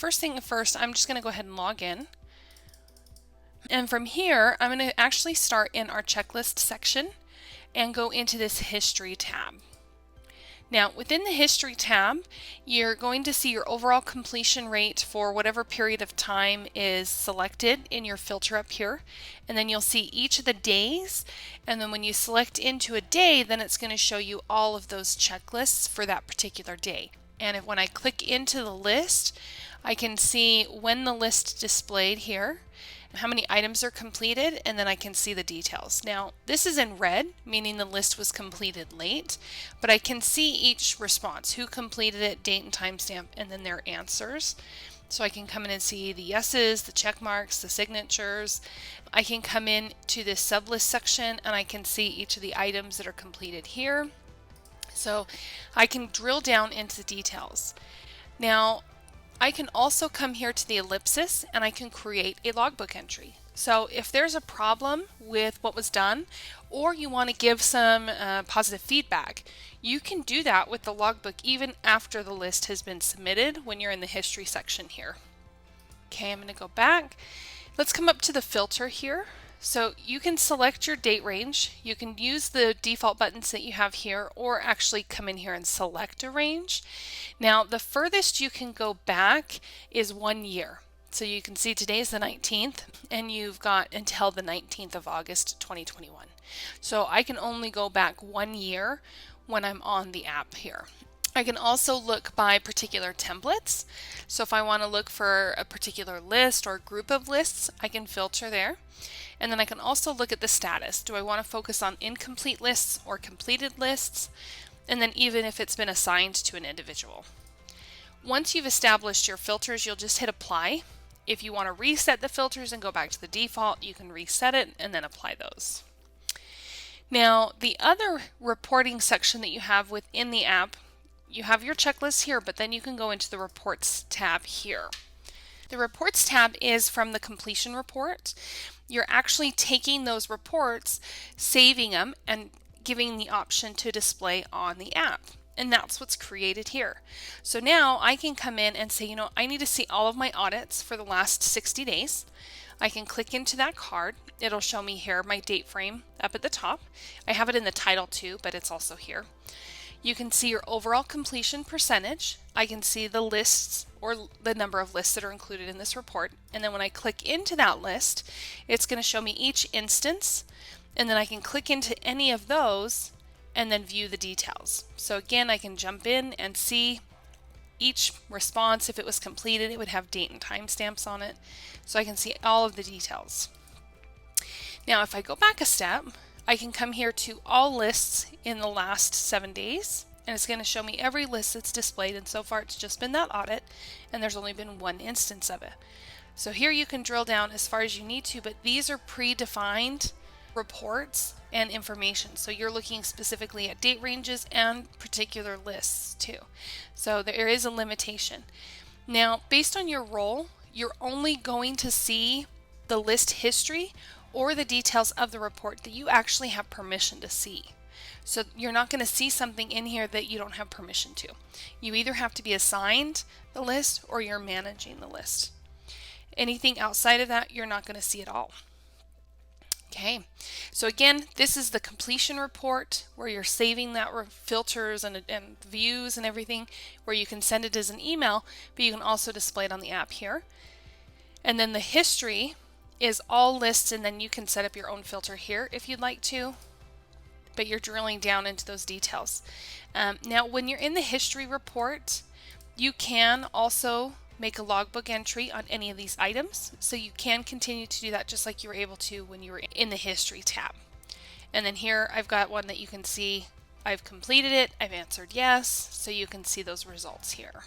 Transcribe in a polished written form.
first thing first, I'm just going to go ahead and log in. And from here, I'm going to actually start in our checklist section and go into this history tab. Now, within the history tab, you're going to see your overall completion rate for whatever period of time is selected in your filter up here. And then you'll see each of the days. And then when you select into a day, then it's going to show you all of those checklists for that particular day. And when I click into the list, I can see when the list displayed here, how many items are completed, and then I can see the details. Now, this is in red, meaning the list was completed late, but I can see each response, who completed it, date and timestamp, and then their answers. So I can come in and see the yeses, the check marks, the signatures. I can come in to this sublist section and I can see each of the items that are completed here. So I can drill down into the details. Now, I can also come here to the ellipsis and I can create a logbook entry. So if there's a problem with what was done, or you want to give some positive feedback, you can do that with the logbook even after the list has been submitted when you're in the history section here. Okay, I'm going to go back. Let's come up to the filter here. So you can select your date range. You can use the default buttons that you have here, or actually come in here and select a range. Now, the furthest you can go back is 1 year. So you can see today's the 19th, and you've got until the 19th of August 2021. So I can only go back 1 year when I'm on the app here. I can also look by particular templates. So if I want to look for a particular list or group of lists, I can filter there. And then I can also look at the status. Do I want to focus on incomplete lists or completed lists? And then even if it's been assigned to an individual. Once you've established your filters, you'll just hit apply. If you want to reset the filters and go back to the default, you can reset it and then apply those. Now, the other reporting section that you have within the app, you have your checklist here, but then you can go into the reports tab here. The reports tab is from the completion report. You're actually taking those reports, saving them, and giving the option to display on the app. And that's what's created here. So now I can come in and say, I need to see all of my audits for the last 60 days. I can click into that card. It'll show me here my date frame up at the top. I have it in the title too, but it's also here. You can see your overall completion percentage. I can see the lists or the number of lists that are included in this report. And then when I click into that list, it's going to show me each instance. And then I can click into any of those and then view the details. So again, I can jump in and see each response. If it was completed, it would have date and timestamps on it. So I can see all of the details. Now, if I go back a step, I can come here to all lists in the last 7 days, and it's going to show me every list that's displayed, and so far it's just been that audit, and there's only been one instance of it. So here you can drill down as far as you need to, but these are predefined reports and information. So you're looking specifically at date ranges and particular lists too. So there is a limitation. Now, based on your role, you're only going to see the list history or the details of the report that you actually have permission to see. So you're not going to see something in here that you don't have permission to. You either have to be assigned the list or you're managing the list. Anything outside of that, you're not going to see at all. Okay, so again, this is the completion report where you're saving that filters and views and everything, where you can send it as an email, but you can also display it on the app here. And then the history is all lists, and then you can set up your own filter here if you'd like to, but you're drilling down into those details. Now, when you're in the history report, you can also make a logbook entry on any of these items, so you can continue to do that just like you were able to when you were in the history tab. And then here I've got one that you can see I've completed it, I've answered yes, so you can see those results here.